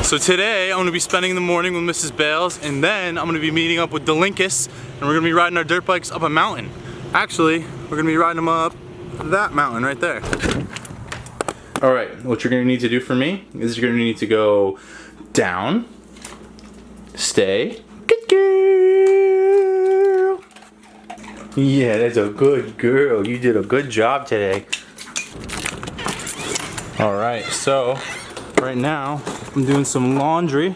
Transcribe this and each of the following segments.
So today I'm gonna be spending the morning with Mrs. Bales, and then I'm gonna be meeting up with Delinkus, and we're gonna be riding our dirt bikes up a mountain. Actually, we're gonna be riding them up that mountain right there. All right, what you're gonna need to do for me is you're gonna need to go down, stay, good girl. Yeah, that's a good girl. You did a good job today. All right, so right now I'm doing some laundry.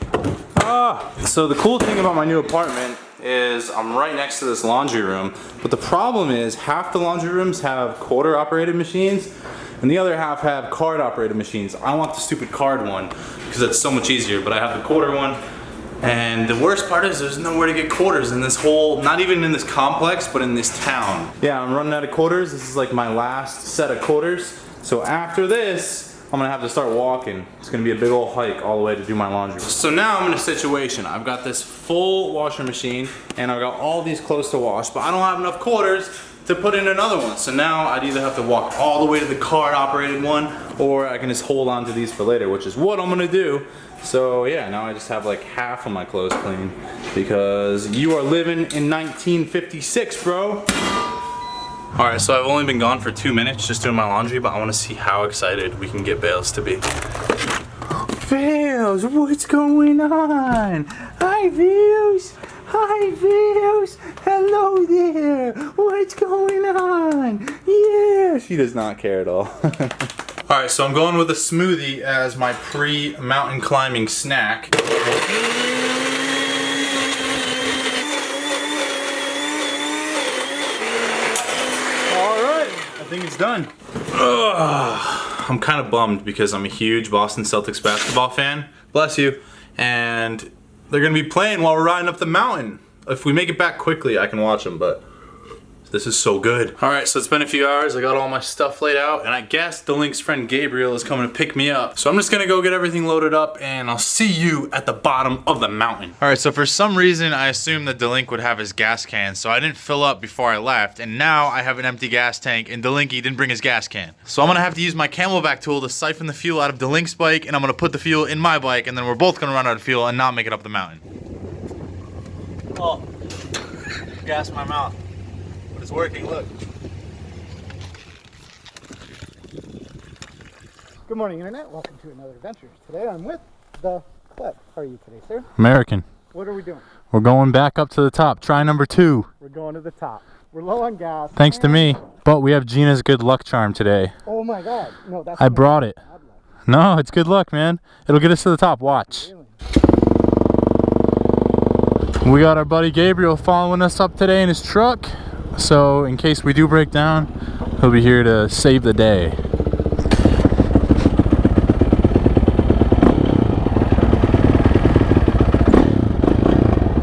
So the cool thing about my new apartment is I'm right next to this laundry room, but the problem is half the laundry rooms have quarter operated machines and the other half have card operated machines. I want the stupid card one because it's so much easier, but I have the quarter one. And the worst part is there's nowhere to get quarters in this whole, not even in this complex, but in this town. Yeah, I'm running out of quarters. This is like my last set of quarters. So after this, I'm gonna have to start walking. It's gonna be a big old hike all the way to do my laundry. So now I'm in a situation. I've got this full washer machine and I've got all these clothes to wash, but I don't have enough quarters to put in another one. So now I'd either have to walk all the way to the card operated one, or I can just hold on to these for later, which is what I'm gonna do. So yeah, now I just have like half of my clothes clean because you are living in 1956, bro. All right, so I've only been gone for 2 minutes just doing my laundry, but I want to see how excited we can get Bales to be. Bales, what's going on? Hi, Bales. Hi, Bales. Hello there. What's going on? Yeah, she does not care at all. All right, so I'm going with a smoothie as my pre-mountain climbing snack. I think it's done. Ugh. I'm kind of bummed because I'm a huge Boston Celtics basketball fan. Bless you. And they're gonna be playing while we're riding up the mountain. If we make it back quickly, I can watch them, but this is so good. All right, so it's been a few hours. I got all my stuff laid out, and I guess Delink's friend Gabriel is coming to pick me up. So I'm just gonna go get everything loaded up, and I'll see you at the bottom of the mountain. All right, so for some reason, I assumed that Delink would have his gas can, so I didn't fill up before I left, and now I have an empty gas tank, and Delinky didn't bring his gas can. So I'm gonna have to use my Camelback tool to siphon the fuel out of Delink's bike, and I'm gonna put the fuel in my bike, and then we're both gonna run out of fuel and not make it up the mountain. Oh, gas in my mouth. It's working, look. Good morning, Internet. Welcome to another adventure. Today I'm with the Kleb. How are you today, sir? American. What are we doing? We're going back up to the top. Try number 2. We're going to the top. We're low on gas. Thanks to me. But we have Gina's good luck charm today. Oh my God. No, that's I brought it. No, it's good luck, man. It'll get us to the top. Watch. Really? We got our buddy Gabriel following us up today in his truck. So in case we do break down, he'll be here to save the day.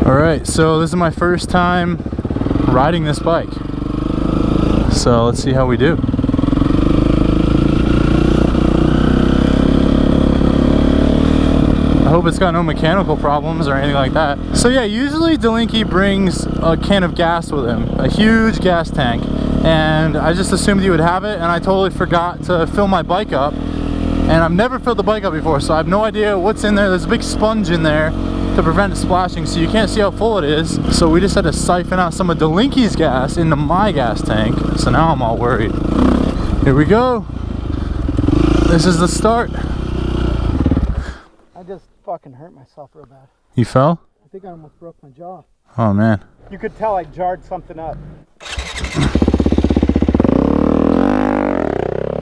Alright, so this is my first time riding this bike. So let's see how we do. I hope it's got no mechanical problems or anything like that. So yeah, usually Delinky brings a can of gas with him, a huge gas tank, and I just assumed he would have it, and I totally forgot to fill my bike up, and I've never filled the bike up before, so I have no idea what's in there. There's a big sponge in there to prevent it splashing, so you can't see how full it is. So we just had to siphon out some of Delinky's gas into my gas tank, so now I'm all worried. Here we go. This is the start. I just fucking hurt myself real bad. You fell? I think I almost broke my jaw. Oh man. You could tell I jarred something up.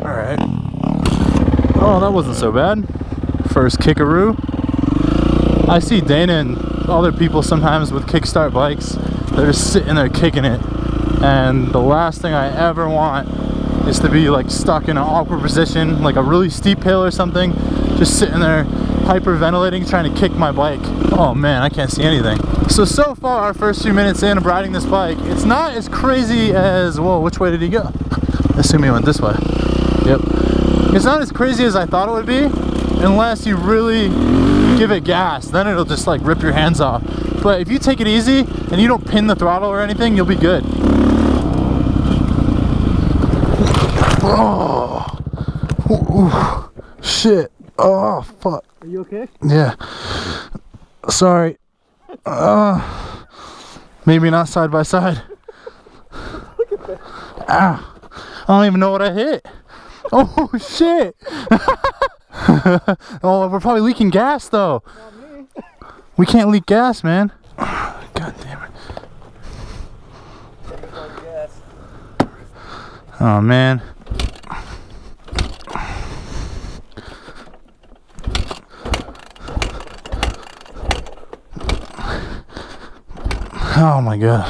Alright. Oh, that wasn't so bad. First kickaroo. I see Dana and other people sometimes with kickstart bikes. They're just sitting there kicking it. And the last thing I ever want is to be like stuck in an awkward position, like a really steep hill or something, just sitting there hyperventilating trying to kick my bike. Oh man, I can't see anything. So far, our first few minutes in of riding this bike, it's not as crazy as, whoa, which way did he go? I assume he went this way. Yep. It's not as crazy as I thought it would be, unless you really give it gas. Then it'll just like rip your hands off. But if you take it easy and you don't pin the throttle or anything, you'll be good. Oh, ooh, shit. Oh, fuck. Are you okay? Yeah. Sorry. Maybe not side by side. Look at that. Ow. I don't even know what I hit. Oh shit. Oh, we're probably leaking gas though. Not me. We can't leak gas, man. God damn it. Oh man. Oh my god.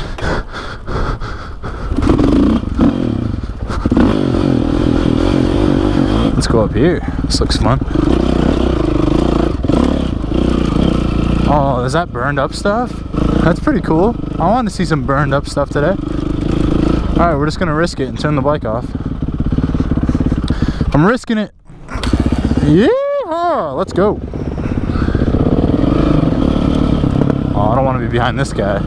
Let's go up here. This looks fun. Oh, is that burned up stuff? That's pretty cool. I want to see some burned up stuff today. Alright, we're just gonna risk it and turn the bike off. I'm risking it. Yeah, let's go. Oh, I don't want to be behind this guy.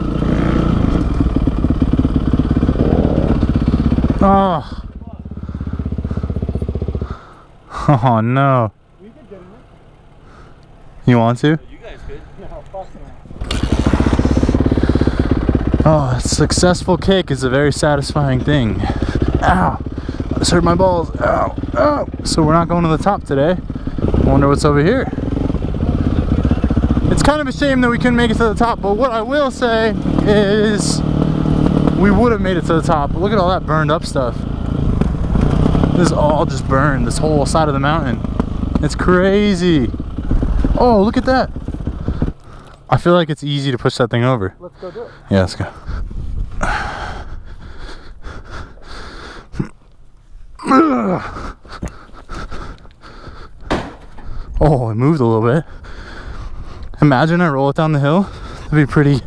Oh. Oh no. We could get in it. You want to? You guys could. No, fuck no. Oh, a successful kick is a very satisfying thing. Ow. I just hurt my balls. Ow. Ow. So we're not going to the top today. I wonder what's over here. It's kind of a shame that we couldn't make it to the top, but what I will say is we would have made it to the top. But look at all that burned up stuff. This is all just burned, this whole side of the mountain. It's crazy. Oh, look at that. I feel like it's easy to push that thing over. Let's go do it. Yeah, let's go. Oh, it moved a little bit. Imagine I roll it down the hill. That'd be pretty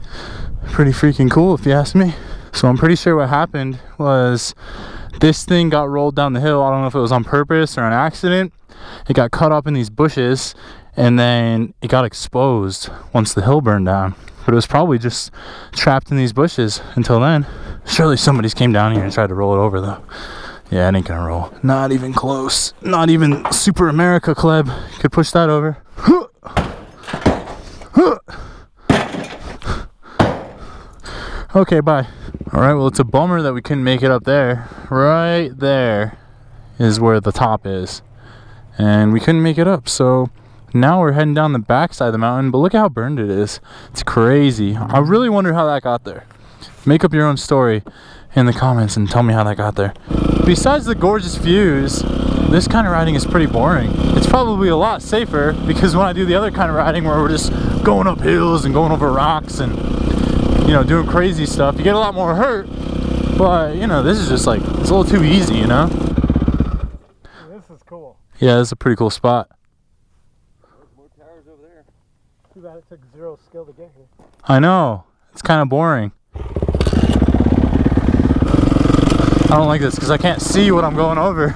freaking cool if you ask me. So I'm pretty sure what happened was this thing got rolled down the hill. I don't know if it was on purpose or an accident. It got caught up in these bushes and then it got exposed once the hill burned down. But it was probably just trapped in these bushes until then. Surely somebody's came down here and tried to roll it over though. Yeah, it ain't gonna roll. Not even close. Not even Super America Kleb could push that over. Okay, bye. Alright, well, it's a bummer that we couldn't make it up there. Right there is where the top is. And we couldn't make it up, so now we're heading down the backside of the mountain, but look at how burned it is. It's crazy. I really wonder how that got there. Make up your own story in the comments and tell me how that got there. Besides the gorgeous views, this kind of riding is pretty boring. It's probably a lot safer because when I do the other kind of riding where we're just going up hills and going over rocks and, you know, doing crazy stuff, you get a lot more hurt. But, you know, this is just like, it's a little too easy, you know? This is cool. Yeah, this is a pretty cool spot. There's more towers over there. Too bad it took zero skill to get here. I know. It's kind of boring. I don't like this because I can't see what I'm going over.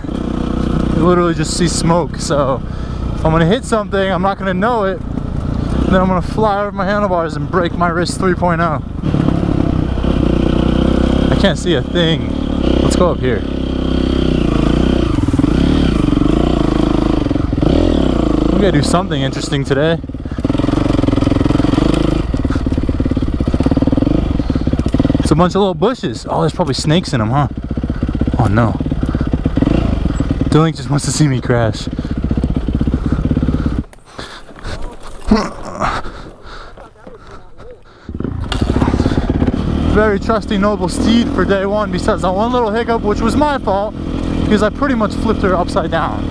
You literally just see smoke. So if I'm going to hit something, I'm not going to know it. Then I'm going to fly over my handlebars and break my wrist 3.0. I can't see a thing. Let's go up here. We gotta do something interesting today. It's a bunch of little bushes. Oh, there's probably snakes in them, huh? Oh no. Dylan just wants to see me crash. Very trusty, noble steed for day one, besides that one little hiccup, which was my fault, because I pretty much flipped her upside down.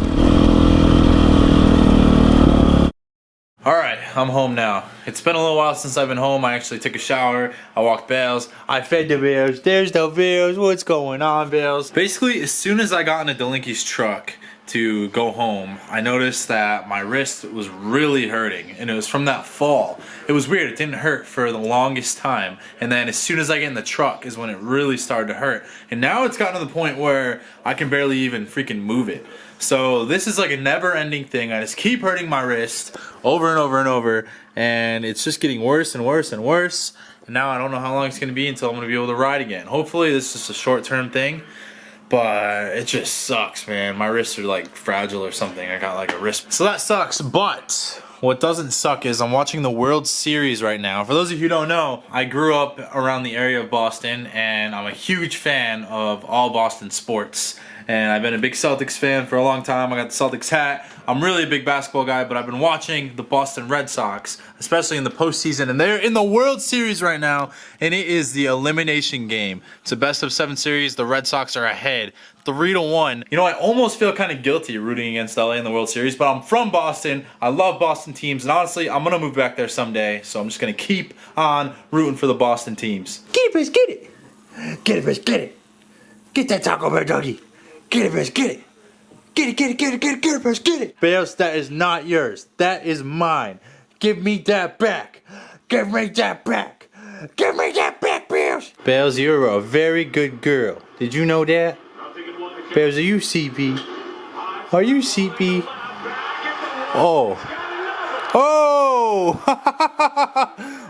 Alright, I'm home now. It's been a little while since I've been home. I actually took a shower, I walked bales, I fed the bales, there's no bales, what's going on, bales? Basically, as soon as I got into Delinky's truck to go home, I noticed that my wrist was really hurting, and it was from that fall. It was weird, it didn't hurt for the longest time, and then as soon as I get in the truck is when it really started to hurt. And now it's gotten to the point where I can barely even freaking move it. So this is like a never-ending thing. I just keep hurting my wrist over and over and over, and it's just getting worse and worse and worse. And now I don't know how long it's going to be until I'm going to be able to ride again. Hopefully this is just a short-term thing, but it just sucks, man. My wrists are like fragile or something. I got like a wrist. So that sucks, but what doesn't suck is I'm watching the World Series right now. For those of you who don't know, I grew up around the area of Boston, and I'm a huge fan of all Boston sports. And I've been a big Celtics fan for a long time. I got the Celtics hat. I'm really a big basketball guy, but I've been watching the Boston Red Sox, especially in the postseason. And they're in the World Series right now, and it is the elimination game. It's a best-of-7 series. The Red Sox are ahead 3-1. You know, I almost feel kind of guilty rooting against LA in the World Series, but I'm from Boston. I love Boston teams, and honestly, I'm going to move back there someday. So I'm just going to keep on rooting for the Boston teams. Get it, bitch, get it. Get it, bitch, get it. Get that Taco Bell doggy. Get it, bitch, get it. Get it, get it, get it, get it, get it, bitch, get it. Bears, that is not yours. That is mine. Give me that back. Give me that back. Give me that back, Bears. Bears, you're a very good girl. Did you know that? Bears, are you CP? Are you CP? Oh. Oh!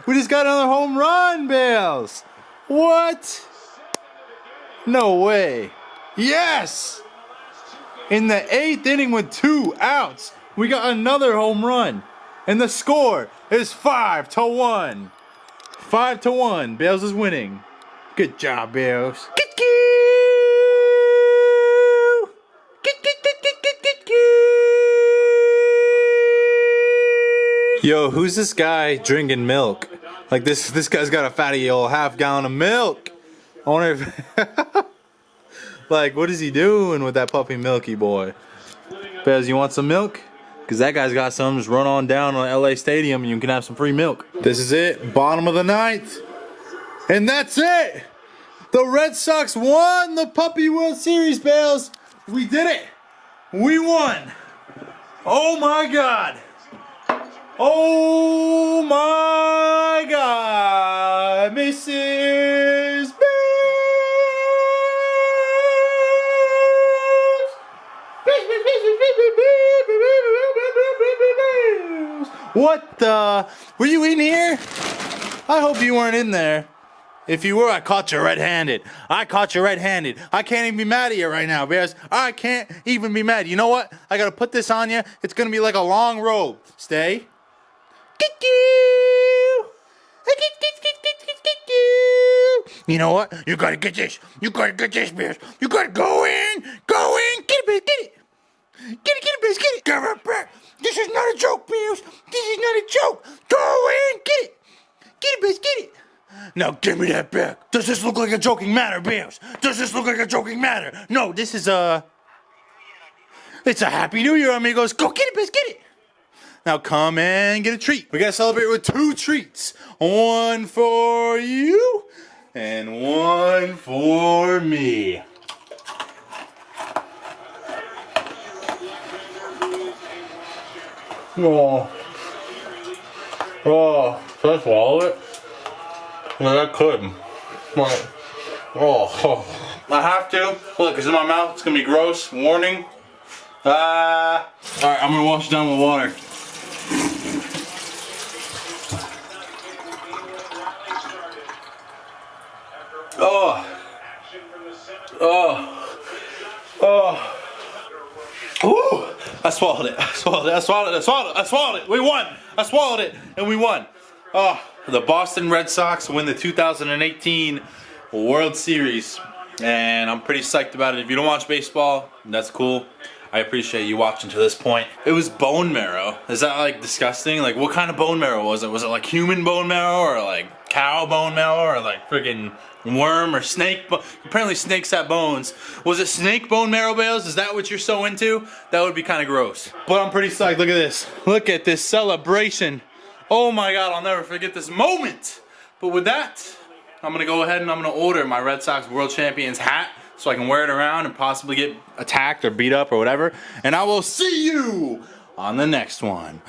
We just got another home run, Bears. What? No way. Yes! In the 8th inning with 2 outs, we got another home run. And the score is 5-1. 5-1. Bears is winning. Good job, Bears. Yo, who's this guy drinking milk? Like this guy's got a fatty old half-gallon of milk. I wonder if like, what is he doing with that puppy milky boy? Bez, you want some milk? Because that guy's got some. Just run on down to LA Stadium and you can have some free milk. This is it. Bottom of the 9th. And that's it. The Red Sox won the Puppy World Series, Bales. We did it. We won. Oh my God. Oh my God. Mrs. What the? Were you in here? I hope you weren't in there. If you were, I caught you red-handed. I caught you red-handed. I can't even be mad at you right now, Bears. I can't even be mad. You know what? I gotta put this on you. It's gonna be like a long robe. Stay. You know what? You gotta get this. You gotta get this, Bears. You gotta go in. Go in. Get it, Bears. Get it. Get it, Bears. Get it. Give it back. This is not a joke, Bears. This is not a joke. Go in. Get it. Get it, Bears. Get it. Now give me that back. Does this look like a joking matter, Bears? Does this look like a joking matter? No, this is it's a Happy New Year, amigos. Go get it, Bears. Get it. Now come and get a treat. We gotta celebrate with 2 treats. One for you and one for me. Oh. Oh, should I swallow it? No, I couldn't. Oh. I have to. Look, it's in my mouth. It's gonna be gross. Warning. Alright, I'm gonna wash it down with water. Oh. Ooh. I swallowed it. I swallowed it. We won. I swallowed it and we won. Oh, the Boston Red Sox win the 2018 World Series. And I'm pretty psyched about it. If you don't watch baseball, that's cool. I appreciate you watching to this point. It was bone marrow. Is that like disgusting? Like what kind of bone marrow was it? Was it like human bone marrow or like cow bone marrow or like friggin' worm or snake? Apparently snakes have bones. Was it snake bone marrow, Bales? Is that what you're so into? That would be kind of gross. But I'm pretty psyched. Look at this. Look at this celebration. Oh my God, I'll never forget this moment. But with that, I'm gonna go ahead and I'm gonna order my Red Sox World Champions hat so I can wear it around and possibly get attacked or beat up or whatever. And I will see you on the next one.